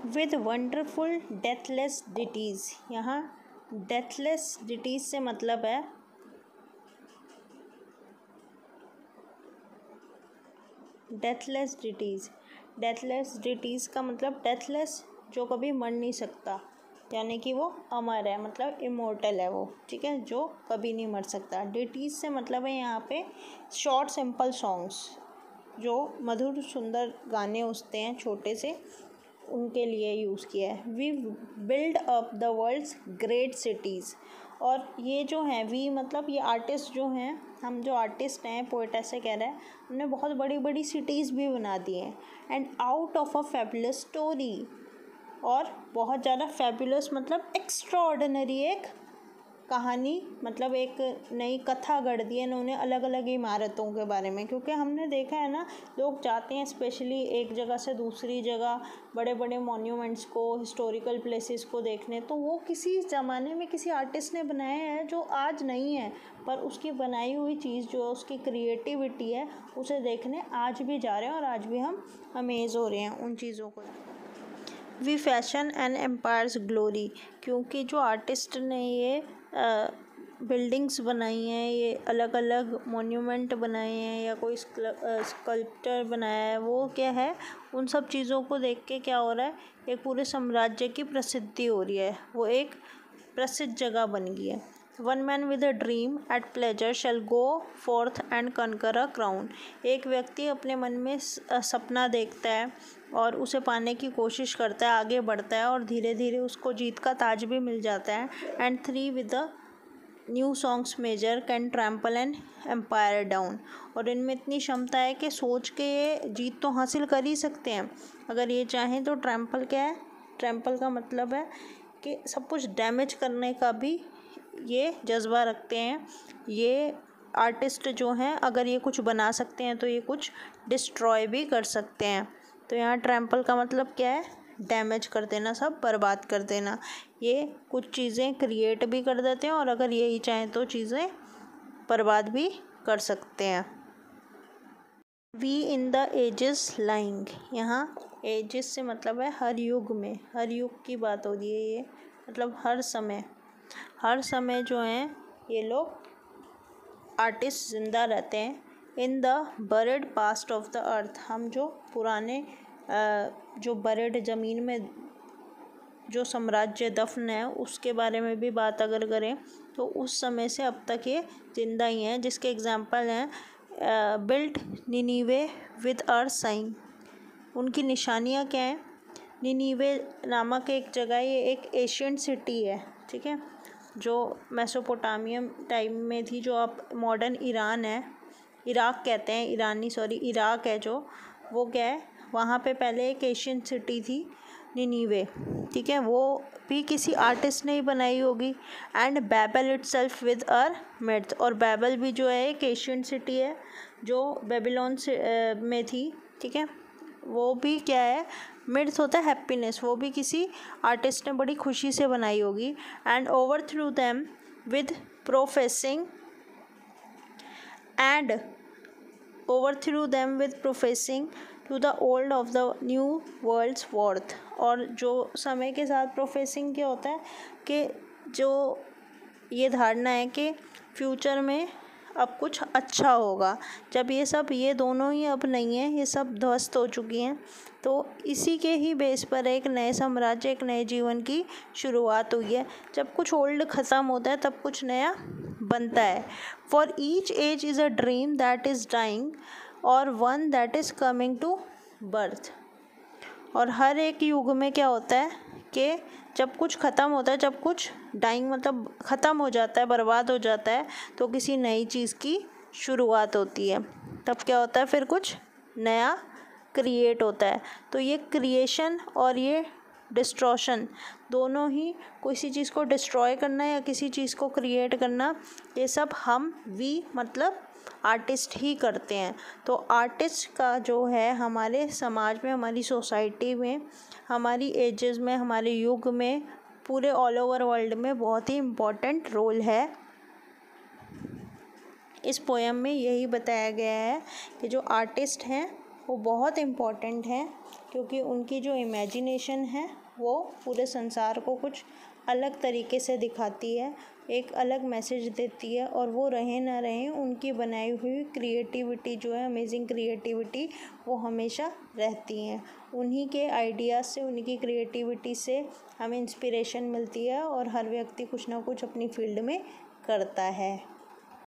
With wonderful deathless ditties. यहाँ deathless ditties से मतलब है डेथलेस डिटीज़। डेथलेस डिटीज़ का मतलब डेथलेस, जो कभी मर नहीं सकता, यानी कि वो अमर है, मतलब इमोर्टल है वो, ठीक है, जो कभी नहीं मर सकता। डिटीज़ से मतलब है यहाँ पे शॉर्ट सिंपल सॉन्ग्स, जो मधुर सुंदर गाने होते हैं छोटे से, उनके लिए यूज़ किया है। We build up the world's great cities. और ये जो हैं, वी मतलब ये आर्टिस्ट जो हैं, हम जो आर्टिस्ट हैं, पोएट ऐसे कह रहा है, हमने बहुत बड़ी बड़ी सिटीज़ भी बना दी हैं। And out of a fabulous story, और बहुत ज़्यादा फैबुलस मतलब एक्स्ट्रा ऑर्डिनरी एक कहानी, मतलब एक नई कथा गढ़ दी है इन्होंने अलग अलग इमारतों के बारे में। क्योंकि हमने देखा है ना, लोग जाते हैं स्पेशली एक जगह से दूसरी जगह बड़े बड़े मॉन्यूमेंट्स को, हिस्टोरिकल प्लेसेस को देखने, तो वो किसी ज़माने में किसी आर्टिस्ट ने बनाया है जो आज नहीं है, पर उसकी बनाई हुई चीज़ जो है, उसकी क्रिएटिविटी है, उसे देखने आज भी जा रहे हैं और आज भी हम अमेज़ हो रहे हैं उन चीज़ों को। We fashion and empires glory, क्योंकि जो आर्टिस्ट ने ये बिल्डिंग्स बनाई हैं, ये अलग अलग मॉन्यूमेंट बनाए हैं, या कोई स्कल्पचर बनाया है, वो क्या है, उन सब चीज़ों को देख के क्या हो रहा है, एक पूरे साम्राज्य की प्रसिद्धि हो रही है, वो एक प्रसिद्ध जगह बन गई है। One man with a dream eight pleasure shall go fourth and conquer a crown. एक व्यक्ति अपने मन में सपना देखता है और उसे पाने की कोशिश करता है, आगे बढ़ता है, और धीरे धीरे उसको जीत का ताज भी मिल जाता है। And three with a new songs major can trample an empire down. और इनमें इतनी क्षमता है कि सोच के ये जीत तो हासिल कर ही सकते हैं, अगर ये चाहें तो। ट्रैम्पल क्या है? ट्रैम्पल का मतलब है कि सब कुछ डैमेज करने का भी ये जज्बा रखते हैं। ये आर्टिस्ट जो हैं, अगर ये कुछ बना सकते हैं तो ये कुछ डिस्ट्रॉय भी कर सकते हैं। तो यहाँ ट्रैम्पल का मतलब क्या है? डैमेज कर देना, सब बर्बाद कर देना। ये कुछ चीज़ें क्रिएट भी कर देते हैं, और अगर यही चाहें तो चीज़ें बर्बाद भी कर सकते हैं। We in the ages lying. यहाँ एजेस से मतलब है हर युग में, हर युग की बात हो रही है ये, मतलब हर समय जो हैं ये लोग आर्टिस्ट ज़िंदा रहते हैं। In the buried past of the earth, हम जो पुराने जो बरेड ज़मीन में जो साम्राज्य दफन है, उसके बारे में भी बात अगर करें तो उस समय से अब तक ये ज़िंदा ही हैं। जिसके एग्जांपल हैं बिल्ट निनीवे विद अर्थ साइन। उनकी निशानियाँ क्या हैं? निनीवे नामक एक जगह, ये एक एशियंट सिटी है, ठीक है, जो मेसोपोटामियम टाइम में थी, जो अब मॉडर्न ईरान है, इराक कहते हैं, इराक है जो, वो क्या है, वहाँ पे पहले एक एशियन सिटी थी निनीवे, ठीक है, वो भी किसी आर्टिस्ट ने ही बनाई होगी। And Babel itself with our mids. और बैबल भी जो है एक एशियन सिटी है जो बेबीलोन से में थी, ठीक है, वो भी क्या है, मिड्स होता है हैप्पीनेस, वो भी किसी आर्टिस्ट ने बड़ी खुशी से बनाई होगी। And over through them with professing to the old of the new worlds worth. और जो समय के साथ प्रोफेसिंग क्या होता है कि जो ये धारणा है कि फ्यूचर में अब कुछ अच्छा होगा, जब ये दोनों ही अब नहीं है, ये सब ध्वस्त हो चुकी हैं, तो इसी के ही बेस पर एक नए साम्राज्य, एक नए जीवन की शुरुआत हुई है। जब कुछ ओल्ड ख़त्म होता है तब कुछ नया बनता है। For each age is a dream that is dying और one that is coming to birth. और हर एक युग में क्या होता है कि जब कुछ ख़त्म होता है, जब कुछ डाइंग मतलब ख़त्म हो जाता है, बर्बाद हो जाता है, तो किसी नई चीज़ की शुरुआत होती है। तब क्या होता है, फिर कुछ नया क्रिएट होता है। तो ये क्रिएशन और ये डिस्ट्रॉशन दोनों ही, किसी चीज़ को डिस्ट्रॉय करना या किसी चीज़ को क्रिएट करना, ये सब वी मतलब आर्टिस्ट ही करते हैं। तो आर्टिस्ट का जो है हमारे समाज में, हमारी सोसाइटी में, हमारी एजेस में, हमारे युग में, पूरे ऑल ओवर वर्ल्ड में बहुत ही इम्पोर्टेंट रोल है। इस पोएम में यही बताया गया है कि जो आर्टिस्ट हैं वो बहुत इम्पॉर्टेंट हैं, क्योंकि उनकी जो इमेजिनेशन है वो पूरे संसार को कुछ अलग तरीके से दिखाती है, एक अलग मैसेज देती है। और वो रहें ना रहें, उनकी बनाई हुई क्रिएटिविटी जो है, अमेजिंग क्रिएटिविटी, वो हमेशा रहती हैं। उन्हीं के आइडियाज़ से, उन्हीं की क्रिएटिविटी से हमें इंस्पिरेशन मिलती है और हर व्यक्ति कुछ ना कुछ अपनी फील्ड में करता है।